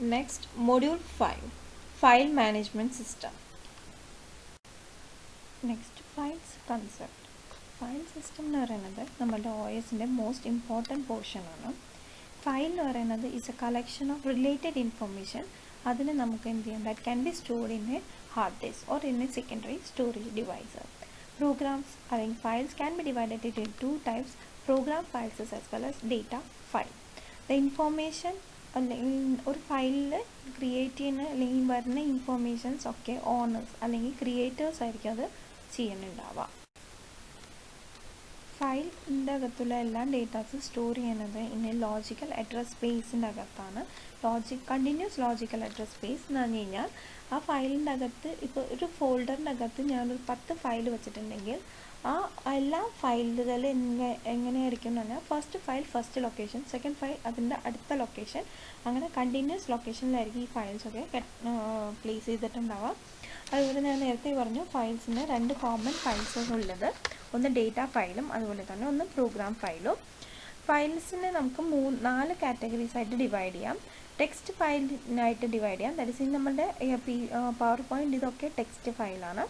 Next, Module 5, File Management System. Next, Files Concept. File System എന്ന് പറയുന്നത് നമ്മുടെ OSൻ്റെ മോസ്റ്റ് ഇമ്പോർട്ടൻറ്റ് പോർഷനാണ്. ഫയൽ എന്ന് പറയുന്നത് is a collection of related information. അതിന് നമുക്ക് എന്ത് ചെയ്യാം, that can be stored in a hard disk or in a secondary storage device. Programs അല്ലെങ്കിൽ files can be divided into two types, program files as well as data file. The information ഒരു ഫയലിൽ create ചെയ്യുന്ന അല്ലെങ്കിൽ വരുന്ന informations ഒക്കെ owners അല്ലെങ്കിൽ creators ആയിരിക്കും അത് ചെയ്യുന്നുണ്ടാവുക. ഫയലിൻ്റെ അകത്തുള്ള എല്ലാ ഡേറ്റാസും സ്റ്റോർ ചെയ്യുന്നത് ഇൻ എ ലോജിക്കൽ അഡ്രസ് സ്പേസിൻ്റെ അകത്താണ്. കണ്ടിന്യൂസ് ലോജിക്കൽ അഡ്രസ് സ്പേസ് എന്ന് പറഞ്ഞു കഴിഞ്ഞാൽ ആ ഫയലിൻ്റെ അകത്ത് ഇപ്പോൾ ഒരു ഫോൾഡറിൻ്റെ അകത്ത് ഞാനൊരു 10 ഫയൽ വെച്ചിട്ടുണ്ടെങ്കിൽ ആ എല്ലാ ഫയലുകൾ എങ്ങനെയായിരിക്കും എന്ന് പറഞ്ഞാൽ first file first location, second file അതിൻ്റെ അടുത്ത ലൊക്കേഷൻ, അങ്ങനെ കണ്ടിന്യൂസ് ലൊക്കേഷനിലായിരിക്കും ഈ ഫയൽസൊക്കെ പ്ലേസ് ചെയ്തിട്ടുണ്ടാവുക. അതുപോലെ ഞാൻ നേരത്തെ പറഞ്ഞു ഫയൽസിന് 2 കോമൺ ഫയൽസാണ് ഉള്ളത്. ഒന്ന് ഡേറ്റ ഫയലും അതുപോലെ തന്നെ ഒന്ന് പ്രോഗ്രാം ഫയലും. ഫയൽസിനെ നമുക്ക് 4 കാറ്റഗറീസ് ആയിട്ട് ഡിവൈഡ് ചെയ്യാം. ടെക്സ്റ്റ് ഫയലിനായിട്ട് ഡിവൈഡ് ചെയ്യാം, ദാറ്റ് ഇസ് നമ്മുടെ പവർ പോയിൻ്റ് ഇതൊക്കെ ടെക്സ്റ്റ് ഫയലാണ്.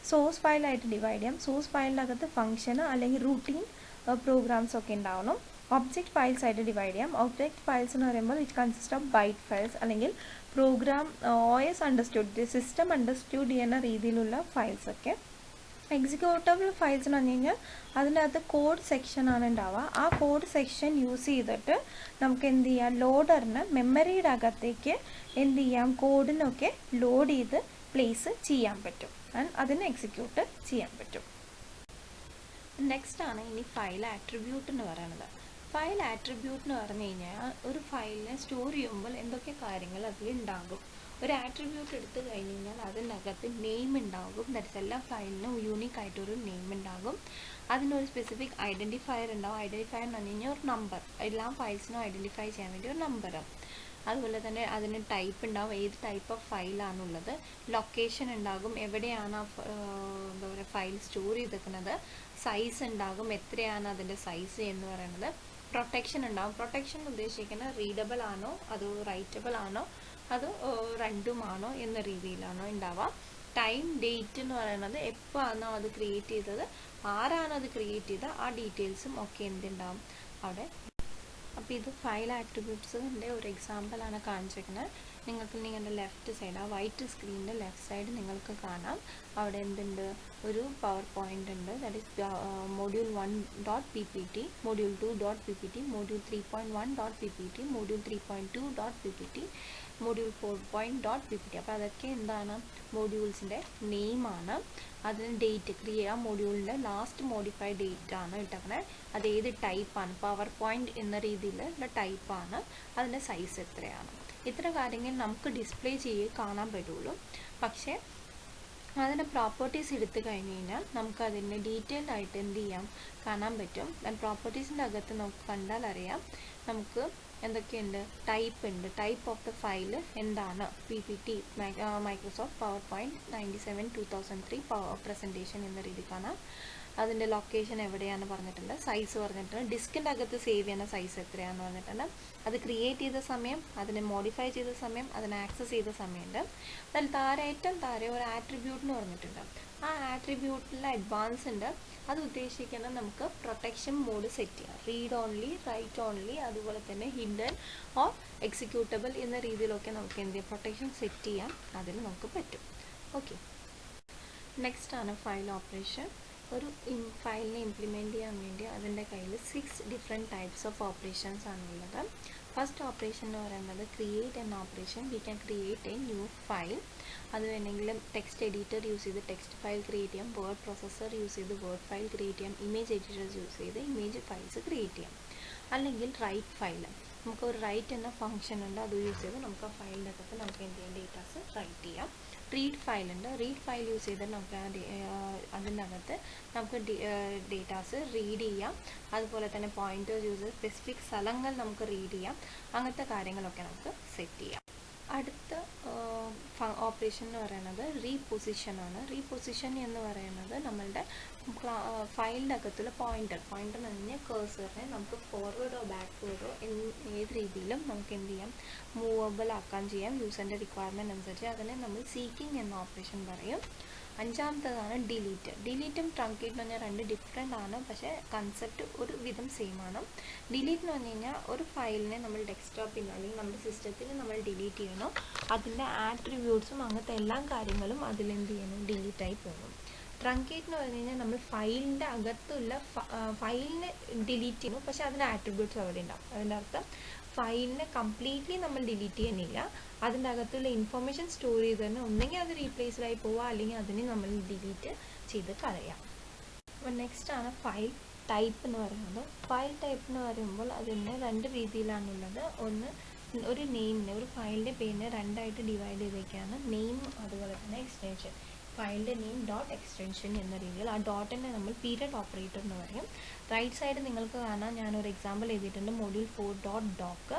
സോഴ്സ് ഫയലായിട്ട് ഡിവൈഡ് ചെയ്യാം. സോഴ്സ് ഫയലിനകത്ത് ഫംഗ്ഷന് അല്ലെങ്കിൽ റൂട്ടീൻ പ്രോഗ്രാംസ് ഒക്കെ ഉണ്ടാവണം. ഒബ്ജക്റ്റ് ഫയൽസ് ആയിട്ട് ഡിവൈഡ് ചെയ്യാം. ഒബ്ജക്റ്റ് ഫയൽസ് എന്ന് പറയുമ്പോൾ it consist of byte files അല്ലെങ്കിൽ program OS understood system understood ചെയ്യുന്ന രീതിയിലുള്ള ഫയൽസൊക്കെ. എക്സിക്യൂട്ടബിൾ ഫയൽസ് എന്ന് പറഞ്ഞു കഴിഞ്ഞാൽ അതിൻ്റെ അകത്ത് കോഡ് സെക്ഷനാണ് ഉണ്ടാവുക. ആ കോഡ് സെക്ഷൻ യൂസ് ചെയ്തിട്ട് നമുക്ക് എന്ത് ചെയ്യാം, ലോഡറിന് മെമ്മറിയുടെ അകത്തേക്ക് എന്ത് ചെയ്യാം, കോഡിനൊക്കെ ലോഡ് ചെയ്ത് പ്ലേസ് ചെയ്യാൻ പറ്റും ആൻഡ് അതിന് എക്സിക്യൂട്ട് ചെയ്യാൻ പറ്റും. നെക്സ്റ്റ് ആണ് ഇനി ഫയൽ ആട്രിബ്യൂട്ട് എന്ന് പറയുന്നത്. ഫയൽ ആട്രിബ്യൂട്ട് എന്ന് പറഞ്ഞു കഴിഞ്ഞാൽ ഒരു ഫയലിനെ സ്റ്റോർ ചെയ്യുമ്പോൾ എന്തൊക്കെ കാര്യങ്ങൾ അതിൽ ഉണ്ടാകും. ഒരു ആട്രിബ്യൂട്ട് എടുത്തു കഴിഞ്ഞ് കഴിഞ്ഞാൽ അതിനകത്ത് നെയിം ഉണ്ടാകും. ദാറ്റ്സ് എല്ലാ ഫയലിനും യൂണിക് ആയിട്ടൊരു നെയിം ഉണ്ടാകും. അതിനൊരു സ്പെസിഫിക് ഐഡൻറ്റിഫയർ ഉണ്ടാവും. ഐഡൻറ്റിഫയർ എന്ന് പറഞ്ഞു കഴിഞ്ഞാൽ ഒരു നമ്പർ, എല്ലാ ഫയൽസിനും ഐഡൻറ്റിഫൈ ചെയ്യാൻ വേണ്ടി ഒരു നമ്പർ. അതുപോലെ തന്നെ അതിന് ടൈപ്പ് ഉണ്ടാവും, ഏത് ടൈപ്പ് ഓഫ് ഫയലാണുള്ളത്. ലൊക്കേഷൻ ഉണ്ടാകും, എവിടെയാണ് എന്താ പറയുക ഫയൽ സ്റ്റോർ ചെയ്തിരിക്കുന്നത്. സൈസ് ഉണ്ടാകും, എത്രയാണ് അതിൻ്റെ സൈസ് എന്ന് പറയുന്നത്. പ്രൊട്ടക്ഷൻ ഉണ്ടാകും. പ്രൊട്ടക്ഷൻ ഉദ്ദേശിക്കുന്നത് റീഡബിൾ ആണോ അതോ റൈറ്റബിൾ ആണോ അതോ രണ്ടുമാണോ എന്ന രീതിയിലാണോ ഉണ്ടാവുക. ടൈം, ഡേറ്റ് എന്ന് പറയുന്നത് എപ്പോൾ ആണോ അത് ക്രിയേറ്റ് ചെയ്തത്, ആരാണോ അത് ക്രിയേറ്റ് ചെയ്തത്, ആ ഡീറ്റെയിൽസും ഒക്കെ എന്തുണ്ടാവും അവിടെ. അപ്പോൾ ഇത് ഫയൽ ആട്രിബ്യൂട്ട്സിൻ്റെ ഒരു എക്സാമ്പിളാണ് കാണിച്ചിരിക്കുന്നത്. നിങ്ങൾക്ക് നിങ്ങളുടെ ലെഫ്റ്റ് സൈഡ്, ആ വൈറ്റ് സ്ക്രീനിൻ്റെ ലെഫ്റ്റ് സൈഡ് നിങ്ങൾക്ക് കാണാം. അവിടെ എന്തുണ്ട്, ഒരു പവർ പോയിൻ്റ് ഉണ്ട്. That is module 1.ppt, module 2.ppt, module 3.1.ppt, module 3.2.ppt, module 4.ppt. അപ്പോൾ അതൊക്കെ എന്താണ്, മോഡ്യൂൾസിൻ്റെ നെയിമാണ്. അതിന് ഡേറ്റ് ആ മോഡ്യൂളിൻ്റെ ലാസ്റ്റ് മോഡിഫൈ ഡേറ്റ് ആണ് ഇട്ടേക്കണേ. അത് ഏത് ടൈപ്പാണ്, പവർ പോയിൻ്റ് എന്ന രീതിയിലുള്ള ടൈപ്പാണ്, അതിൻ്റെ സൈസ് എത്രയാണ്. ഇത്ര കാര്യങ്ങൾ നമുക്ക് ഡിസ്പ്ലേ കാണാൻ പറ്റുള്ളൂ. പക്ഷേ അതിൻ്റെ പ്രോപ്പർട്ടീസ് എടുത്തു കഴിഞ്ഞ് കഴിഞ്ഞാൽ നമുക്ക് അതിൻ്റെ ഡീറ്റെയിൽഡ് ആയിട്ട് എന്ത് ചെയ്യാം, കാണാൻ പറ്റും. പ്രോപ്പർട്ടീസിൻ്റെ അകത്ത് നമുക്ക് കണ്ടാൽ അറിയാം നമുക്ക് എന്തൊക്കെയുണ്ട്. ടൈപ്പ് ഉണ്ട്, ടൈപ്പ് ഓഫ് ദ ഫയൽ എന്താണ്, PPT Microsoft power point 97/2003 presentation എന്ന രീതിക്കാണ്. അതിൻ്റെ ലൊക്കേഷൻ എവിടെയാണ് പറഞ്ഞിട്ടുണ്ട്, സൈസ് പറഞ്ഞിട്ടുണ്ട്, ഡിസ്കിൻ്റെ അകത്ത് സേവ് ചെയ്യുന്ന സൈസ് എത്രയാണെന്ന് പറഞ്ഞിട്ടുണ്ട്, അത് ക്രിയേറ്റ് ചെയ്ത സമയം, അതിനെ മോഡിഫൈ ചെയ്ത സമയം, അതിനെ ആക്സസ് ചെയ്ത സമയമുണ്ട്. അതിൽ ഏറ്റവും താഴെ ഒരു ആട്രിബ്യൂട്ട് എന്ന് പറഞ്ഞിട്ടുണ്ട്. ആ ആട്രിബ്യൂട്ടിൽ അഡ്വാൻസ് ഉണ്ട്. അത് ഉദ്ദേശിക്കുന്നത് നമുക്ക് പ്രൊട്ടക്ഷൻ മോഡ് സെറ്റ് ചെയ്യാം. റീഡ് ഓൺലി, റൈറ്റ് ഓൺലി, അതുപോലെ തന്നെ ഹിഡൻ ഓർ എക്സിക്യൂട്ടബിൾ എന്ന രീതിയിലൊക്കെ നമുക്ക് എന്ത് ചെയ്യാം, പ്രൊട്ടക്ഷൻ സെറ്റ് ചെയ്യാം. അതിൽ നമുക്ക് പറ്റും. ഓക്കെ, നെക്സ്റ്റ് ആണ് ഫയൽ ഓപ്പറേഷൻ. ഒരു ഫയലിനെ ഇംപ്ലിമെൻറ്റ് ചെയ്യാൻ വേണ്ടി അതിൻ്റെ കയ്യിൽ 6 ഡിഫറെൻറ്റ് ടൈപ്സ് ഓഫ് ഓപ്പറേഷൻസ് ആണുള്ളത്. ഫസ്റ്റ് ഓപ്പറേഷൻ എന്ന് പറയുന്നത് create an operation. We can create A new file. അത് വേണമെങ്കിൽ ടെക്സ്റ്റ് എഡിറ്റർ യൂസ് ചെയ്ത് ടെക്സ്റ്റ് ഫയൽ ക്രിയേറ്റ് ചെയ്യാം, വേർഡ് പ്രോസസ്സർ യൂസ് ചെയ്ത് വേർഡ് ഫയൽ ക്രിയേറ്റ് ചെയ്യാം, ഇമേജ് എഡിറ്റേഴ്സ് യൂസ് ചെയ്ത് ഇമേജ് ഫയൽസ് ക്രിയേറ്റ് ചെയ്യാം. അല്ലെങ്കിൽ റൈറ്റ് ഫയൽ, നമുക്ക് ഒരു റൈറ്റ് എന്ന ഫംഗ്ഷൻ ഉണ്ട്, അത് യൂസ് ചെയ്ത് നമുക്ക് ആ ഫയലിൻ്റെ അകത്ത് നമുക്ക് എന്ത് ചെയ്യാം, ഡേറ്റാസ് റൈറ്റ് ചെയ്യാം. റീഡ് ഫയൽ ഉണ്ട്, റീഡ് ഫയൽ യൂസ് ചെയ്ത് നമുക്ക് അതിനകത്ത് നമുക്ക് ഡേറ്റാസ് റീഡ് ചെയ്യാം. അതുപോലെ തന്നെ പോയിന്റേഴ്സ് യൂസ് ചെയ്ത് സ്പെസിഫിക് സ്ഥലങ്ങൾ നമുക്ക് റീഡ് ചെയ്യാം. അങ്ങനത്തെ കാര്യങ്ങളൊക്കെ നമുക്ക് സെറ്റ് ചെയ്യാം. അടുത്ത ഓപ്പറേഷൻ എന്ന് പറയുന്നത് റീപൊസിഷൻ ആണ്. റീപൊസിഷൻ എന്ന് പറയുന്നത് നമ്മളുടെ ഫയലിൻ്റെ അകത്തുള്ള പോയിൻ്റർ എന്ന് പറഞ്ഞാൽ കേഴ്സറിനെ നമുക്ക് ഫോർവേഡോ ബാക്ക്വേഡോ ഏത് രീതിയിലും നമുക്ക് എന്ത് ചെയ്യാം, മൂവബിൾ ആക്കാൻ ചെയ്യാം യൂസറിൻ്റെ റിക്വയർമെൻറ്റ് അനുസരിച്ച്. അതിനെ നമ്മൾ സീക്കിംഗ് എന്ന ഓപ്പറേഷൻ പറയും. അഞ്ചാമത്തേതാണ് ഡിലീറ്റ്. ഡിലീറ്റും ട്രങ്കേറ്റ് എന്ന് പറഞ്ഞാൽ രണ്ട് ഡിഫറെൻ്റ് ആണ്, പക്ഷേ കൺസെപ്റ്റ് ഒരു വിധം സെയിം ആണ്. ഡിലീറ്റ് എന്ന് പറഞ്ഞു കഴിഞ്ഞാൽ ഒരു ഫയലിനെ നമ്മൾ ഡെസ്ക്ടോപ്പിൽ നിന്ന് അല്ലെങ്കിൽ നമ്മുടെ സിസ്റ്റത്തിൽ നമ്മൾ ഡിലീറ്റ് ചെയ്യണം. അതിൻ്റെ ആട്രിബ്യൂട്ട്സും അങ്ങനത്തെ എല്ലാ കാര്യങ്ങളും അതിലെന്ത് ചെയ്യണം, ഡിലീറ്റായി പോകണം. ട്രങ്കേറ്റ് എന്ന് പറഞ്ഞു കഴിഞ്ഞാൽ നമ്മൾ ഫയലിൻ്റെ അകത്തുള്ള ഫയലിനെ ഡിലീറ്റ് ചെയ്യുന്നു, പക്ഷേ അതിൻ്റെ ആട്രിബ്യൂട്ട്സ് അവിടെ ഉണ്ടാവും. അതിൻ്റെ അർത്ഥം ഫയലിനെ കംപ്ലീറ്റ്ലി നമ്മൾ ഡിലീറ്റ് ചെയ്യുന്നില്ല, അതിൻ്റെ അകത്തുള്ള ഇൻഫർമേഷൻ സ്റ്റോർ ചെയ്ത് തന്നെ ഒന്നെങ്കിൽ അത് റീപ്ലേസ്ഡായി പോവുക, അല്ലെങ്കിൽ അതിനെ നമ്മൾ ഡിലീറ്റ് ചെയ്ത് കളയാം. അപ്പോൾ നെക്സ്റ്റ് ആണ് ഫയൽ ടൈപ്പ് എന്ന് പറയുന്നത്. ഫയൽ ടൈപ്പ് എന്ന് പറയുമ്പോൾ അതിന് രണ്ട് രീതിയിലാണുള്ളത്. ഒന്ന്, ഒരു നെയിമിനെ, ഒരു ഫയലിൻ്റെ പേരിനെ രണ്ടായിട്ട് ഡിവൈഡ് ചെയ്തേക്കാണ്, നെയിം അതുപോലെ തന്നെ എക്സ്റ്റൻഷൻ. ഫയലിൻ്റെ നെയിം ഡോട്ട് എക്സ്റ്റൻഷൻ എന്ന രീതിയിൽ. ആ ഡോട്ടിനെ നമ്മൾ പീരിയഡ് ഓപ്പറേറ്റർ എന്ന് പറയും. റൈറ്റ് സൈഡ് നിങ്ങൾക്ക് കാണാം, ഞാനൊരു എക്സാമ്പിൾ എഴുതിയിട്ടുണ്ട്, മൊഡ്യൂൾ 4.doc.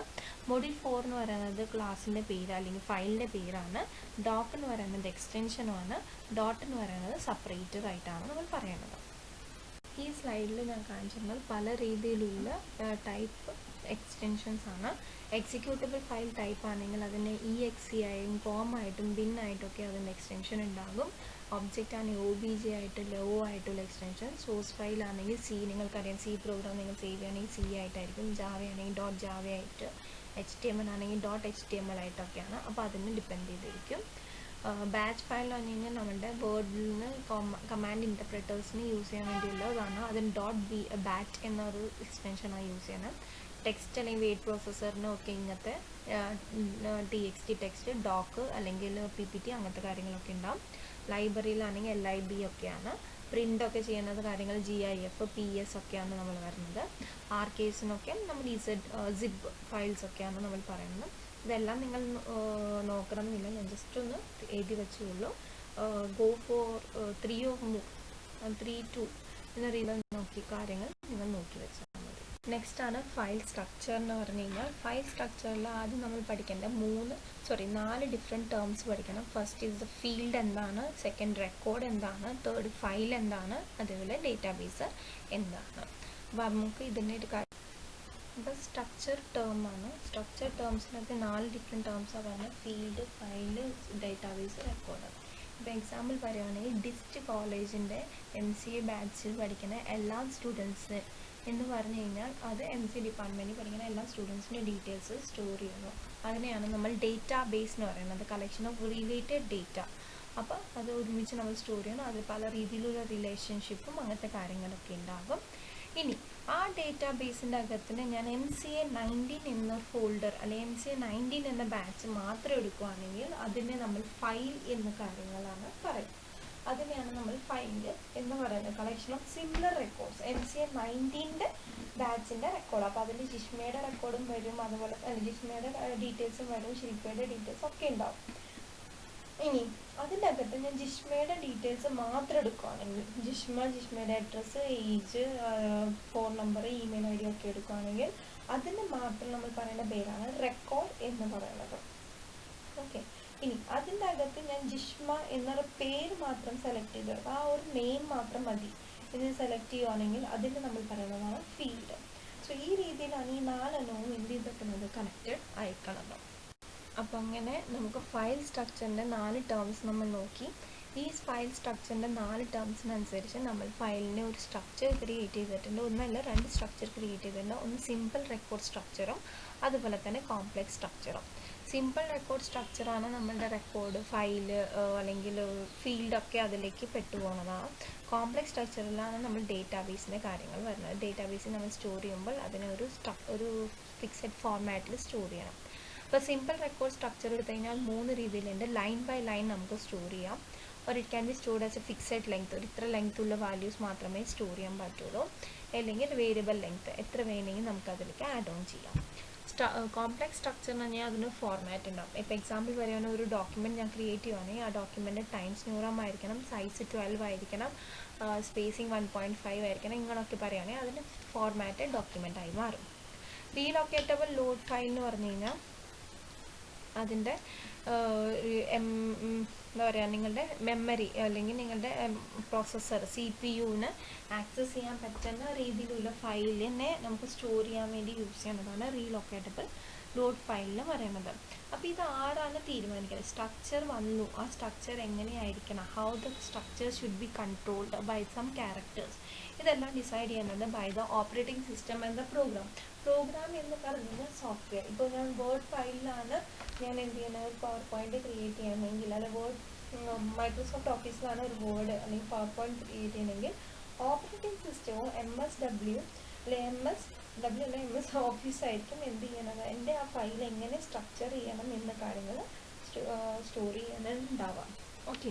മൊഡ്യൂൾ 4 എന്ന് പറയുന്നത് ക്ലാസ്സിൻ്റെ പേര് അല്ലെങ്കിൽ ഫയലിൻ്റെ പേരാണ്. ഡോക്ക് എന്ന് പറയുന്നത് എക്സ്റ്റൻഷനുമാണ്. ഡോട്ട് എന്ന് പറയുന്നത് സെപ്പറേറ്റർ ആയിട്ടാണ് നമ്മൾ പറയുന്നത്. ഈ സ്ലൈഡിൽ ഞാൻ കാണിച്ചിരുന്നത് പല രീതിയിലുള്ള ടൈപ്പ് എക്സ്റ്റൻഷൻസ് ആണ്. എക്സിക്യൂട്ടബിൾ ഫയൽ ടൈപ്പ് ആണെങ്കിൽ അതിന് EXE ആയും COM ആയിട്ടും BIN ആയിട്ടൊക്കെ അതിൻ്റെ എക്സ്റ്റൻഷൻ ഉണ്ടാകും. ഒബ്ജക്റ്റ് ആണെങ്കിൽ OBJ ആയിട്ട് ലോ ആയിട്ടുള്ള എക്സ്റ്റൻഷൻ. സോഴ്സ് ഫയൽ ആണെങ്കിൽ C, നിങ്ങൾക്കറിയാം C പ്രോഗ്രാം നിങ്ങൾ സേവ് ചെയ്യണമെങ്കിൽ C ആയിട്ടായിരിക്കും. ജാവ ആണെങ്കിൽ .java ആയിട്ട്, HTML ആണെങ്കിൽ .html ആയിട്ടൊക്കെയാണ്. അപ്പോൾ അതിന് ഡിപ്പെൻഡ് ചെയ്തിരിക്കും. ബാച്ച് ഫയൽ എന്ന് പറഞ്ഞു കഴിഞ്ഞാൽ നമ്മുടെ വേർഡിൽ നിന്ന് കമാൻഡ് ഇൻ്റർപ്രറ്റേഴ്സിന് യൂസ് ചെയ്യാൻ വേണ്ടിയുള്ളതാണ്. അതിന് .bat എന്നൊരു എക്സ്റ്റൻഷനാണ് യൂസ് ചെയ്യണം. ടെക്സ്റ്റ് അല്ലെങ്കിൽ വേഡ് പ്രോസസ്സറിനും ഒക്കെ ഇങ്ങനത്തെ TXT ടെക്സ്റ്റ്, ഡോക്ക് അല്ലെങ്കിൽ PPT അങ്ങനത്തെ കാര്യങ്ങളൊക്കെ ഉണ്ടാവും. ലൈബ്രറിയിലാണെങ്കിൽ LIB ഒക്കെയാണ്. പ്രിൻ്റൊക്കെ ചെയ്യുന്നത് കാര്യങ്ങൾ GIF, PS ഒക്കെയാണ് നമ്മൾ വരുന്നത്. ആർക്കേസിനൊക്കെ നമ്മൾ സിബ് ഫയൽസ് ഒക്കെയാണ് നമ്മൾ പറയുന്നത്. ഇതെല്ലാം നിങ്ങൾ നോക്കണമെന്നില്ല, ഞാൻ ജസ്റ്റ് ഒന്ന് എഴുതി വെച്ചുള്ളൂ. ഗോ ഫോർ 3 or more, 3, 2 എന്ന രീതിയിൽ നോക്കി കാര്യങ്ങൾ നിങ്ങൾ നോക്കി വെച്ചാൽ മതി. നെക്സ്റ്റ് ആണ് ഫയൽ സ്ട്രക്ചർ എന്ന് പറഞ്ഞു കഴിഞ്ഞാൽ, ഫയൽ സ്ട്രക്ചറിൽ ആദ്യം നമ്മൾ പഠിക്കേണ്ട 4 ഡിഫറെൻറ്റ് ടേംസ് പഠിക്കണം. ഫസ്റ്റ് ഈസ് ദ ഫീൽഡ് എന്താണ്, സെക്കൻഡ് റെക്കോർഡ് എന്താണ്, തേർഡ് ഫയൽ എന്താണ്, അതേപോലെ ഡേറ്റാബേസ് എന്താണ്. അപ്പോൾ നമുക്ക് ഇതിൻ്റെ ഒരു കാര്യം, ഇപ്പോൾ സ്ട്രക്ചർ ടേം ആണ്. സ്ട്രക്ചർ ടേംസിനകത്ത് 4 ഡിഫറെൻറ്റ് ടേംസാണ് പറഞ്ഞത്, ഫീൽഡ്, ഫയല്, ഡേറ്റാബേസ്, റെക്കോർഡ്. ഇപ്പോൾ എക്സാമ്പിൾ പറയുകയാണെങ്കിൽ ഡിസ്റ്റ് കോളേജിൻ്റെ MCA ബാച്ചിൽ പഠിക്കുന്ന എല്ലാ സ്റ്റുഡൻസിന് എന്ന് പറഞ്ഞു കഴിഞ്ഞാൽ അത് MCA ഡിപ്പാർട്ട്മെൻറ്റിൽ പഠിക്കുന്ന എല്ലാ സ്റ്റുഡൻസിൻ്റെ ഡീറ്റെയിൽസ് സ്റ്റോർ ചെയ്യുന്നു. അതിനെയാണ് നമ്മൾ ഡേറ്റാബേസ് എന്ന് പറയുന്നത്, കളക്ഷൻ ഓഫ് റിലേറ്റഡ് ഡേറ്റ. അപ്പോൾ അത് ഒരുമിച്ച് നമ്മൾ സ്റ്റോർ ചെയ്യണം. അതിൽ പല രീതിയിലുള്ള റിലേഷൻഷിപ്പും അങ്ങനത്തെ കാര്യങ്ങളൊക്കെ ഉണ്ടാകും. ഇനി ആ ഡേറ്റാബേസിൻ്റെ അകത്തിന് ഞാൻ MCA 19 എന്ന ഫോൾഡർ അല്ലെങ്കിൽ MCA 19 എന്ന ബാച്ച് മാത്രം എടുക്കുകയാണെങ്കിൽ അതിനെ നമ്മൾ ഫയൽ എന്ന കാര്യങ്ങളാണ് പറയുന്നത്. അതിനെയാണ് നമ്മൾ ഫയൽ എന്ന് പറയുന്നത്. Collection of similar records, MCA 19 ബാച്ചിൻ്റെ റെക്കോർഡ്. അപ്പോൾ അതിൽ ജിഷ്മയുടെ റെക്കോർഡും വരും, അതുപോലെ ജിഷ്മയുടെ ഡീറ്റെയിൽസും വരും, ശില്പയുടെ ഡീറ്റെയിൽസ് ഒക്കെ ഉണ്ടാവും. ഇനി അതിൻ്റെ അകത്ത് ഞാൻ ജിഷ്മയുടെ ഡീറ്റെയിൽസ് മാത്രം എടുക്കുകയാണെങ്കിൽ, ജിഷ്മയുടെ address, age, phone number, email ID ഒക്കെ എടുക്കുകയാണെങ്കിൽ അതിന് മാത്രം നമ്മൾ പറയുന്ന പേരാണ് റെക്കോർഡ് എന്ന് പറയുന്നത്. ഓക്കെ. ഇനി അതിൻ്റെ അകത്ത് ഞാൻ ജിഷ്മ എന്നൊരു പേര് മാത്രം സെലക്ട് ചെയ്ത്, ആ ഒരു നെയിം മാത്രം മതി ഇത് സെലക്ട് ചെയ്യുകയാണെങ്കിൽ അതിന് നമ്മൾ പറയുന്നതാണ് ഫീൽഡ്. സോ ഈ രീതിയിലാണ് ഈ 4 എണ്ണവും എന്ത് ചെയ്തിട്ടുള്ളത്, കണക്റ്റഡ് ആയിക്കണം. അപ്പോൾ അങ്ങനെ നമുക്ക് ഫയൽ സ്ട്രക്ചറിൻ്റെ 4 ടേംസ് നമ്മൾ നോക്കി. ഈ ഫയൽ സ്ട്രക്ചറിൻ്റെ 4 ടേംസിനനുസരിച്ച് നമ്മൾ ഫയലിനെ ഒരു സ്ട്രക്ചർ ക്രിയേറ്റ് ചെയ്തിട്ടുണ്ട്. ഒന്നല്ല 2 സ്ട്രക്ചർ ക്രിയേറ്റ് ചെയ്തിട്ടുണ്ട്. ഒന്ന് സിമ്പിൾ റെക്കോർഡ് സ്ട്രക്ചറും അതുപോലെ തന്നെ കോംപ്ലെക്സ് സ്ട്രക്ചറും. സിമ്പിൾ റെക്കോർഡ് സ്ട്രക്ചറാണ് നമ്മളുടെ റെക്കോർഡ്, ഫയല് അല്ലെങ്കിൽ ഫീൽഡൊക്കെ അതിലേക്ക് പെട്ടുപോകുന്നതാണ്. കോംപ്ലെക്സ് സ്ട്രക്ചറിലാണ് നമ്മൾ ഡേറ്റാബേസിൻ്റെ കാര്യങ്ങൾ വരുന്നത്. ഡേറ്റാബേസിൽ നമ്മൾ സ്റ്റോർ ചെയ്യുമ്പോൾ അതിനെ ഒരു ഫിക്സഡ് ഫോർമാറ്റിൽ സ്റ്റോർ ചെയ്യണം. ഇപ്പോൾ സിമ്പിൾ റെക്കോർഡ് സ്ട്രക്ചർ എടുത്തു കഴിഞ്ഞാൽ 3 രീതിയിലുണ്ട്. ലൈൻ ബൈ ലൈൻ നമുക്ക് സ്റ്റോർ ചെയ്യാം. or it can be stored as a fixed length. ഇത്ര ലെങ്ത് ഉള്ള വാല്യൂസ് മാത്രമേ സ്റ്റോർ ചെയ്യാൻ പറ്റുള്ളൂ. അല്ലെങ്കിൽ വേരിയബിൾ ലെങ്ത് എത്ര വേണമെങ്കിൽ നമുക്ക് അതിലേക്ക് ആഡ് ഓൺ ചെയ്യാം. കോംപ്ലെക്സ് സ്ട്രക്ചർ എന്ന് പറഞ്ഞാൽ അതിന് ഫോർമാറ്റ് ഉണ്ടാവും. ഇപ്പോൾ എക്സാമ്പിൾ പറയുകയാണെങ്കിൽ ഒരു ഡോക്യുമെൻറ്റ് ഞാൻ ക്രിയേറ്റ് ചെയ്യുകയാണെങ്കിൽ ആ ഡോക്യുമെൻറ്റ് ടൈംസ് 100 ആയിരിക്കണം, സൈസ് 12 ആയിരിക്കണം, സ്പേസിങ് 1.5 ആയിരിക്കണം, ഇങ്ങനെയൊക്കെ പറയുകയാണെങ്കിൽ അതിന് ഫോർമാറ്റ് ഡോക്യുമെൻ്റ് ആയി മാറും. റീലൊക്കേറ്റബിൾ ലോഡ് ഫയൽ എന്ന് പറഞ്ഞു കഴിഞ്ഞാൽ അതിൻ്റെ എന്താ പറയുക, നിങ്ങളുടെ മെമ്മറി അല്ലെങ്കിൽ നിങ്ങളുടെ പ്രോസസ്സർ CPU-ന് ആക്സസ് ചെയ്യാൻ പറ്റുന്ന രീതിയിലുള്ള ഫയലിനെ നമുക്ക് സ്റ്റോർ ചെയ്യാൻ വേണ്ടി യൂസ് ചെയ്യുന്നതാണ് റീലൊക്കേറ്റബിൾ ലോഡ് ഫയൽ എന്ന് പറയുന്നത്. അപ്പോൾ ഇത് ആരാണ് തീരുമാനിക്കുന്നത്? സ്ട്രക്ചർ വന്നു, ആ സ്ട്രക്ചർ എങ്ങനെയായിരിക്കണം, how the structure should be controlled by some characters, ഇതെല്ലാം ഡിസൈഡ് ചെയ്യുന്നത് by the operating system and the program. Program എന്ന് പറഞ്ഞാൽ സോഫ്റ്റ്വെയർ. ഇപ്പോൾ ഞാൻ വേർഡ് ഫയലിലാണ് ഞാൻ എന്ത് ചെയ്യുന്നത്, ഒരു പവർ പോയിന്റ് ക്രിയേറ്റ് ചെയ്യണമെങ്കിൽ, അല്ലെങ്കിൽ വേർഡ് മൈക്രോസോഫ്റ്റ് ഓഫീസിലാണ് ഒരു വേർഡ് അല്ലെങ്കിൽ പവർ പോയിന്റ് ക്രിയേറ്റ് ചെയ്യണമെങ്കിൽ ഓപ്പറേറ്റിംഗ് സിസ്റ്റമോ MSW അല്ലെങ്കിൽ MS ഓഫീസ് ആയിരിക്കും എന്ത് ചെയ്യണത്, എൻ്റെ ആ ഫയൽ എങ്ങനെ സ്ട്രക്ചർ ചെയ്യണം എന്ന കാര്യങ്ങൾ സ്റ്റോർ ചെയ്യാനുണ്ടാവാം. ഓക്കെ.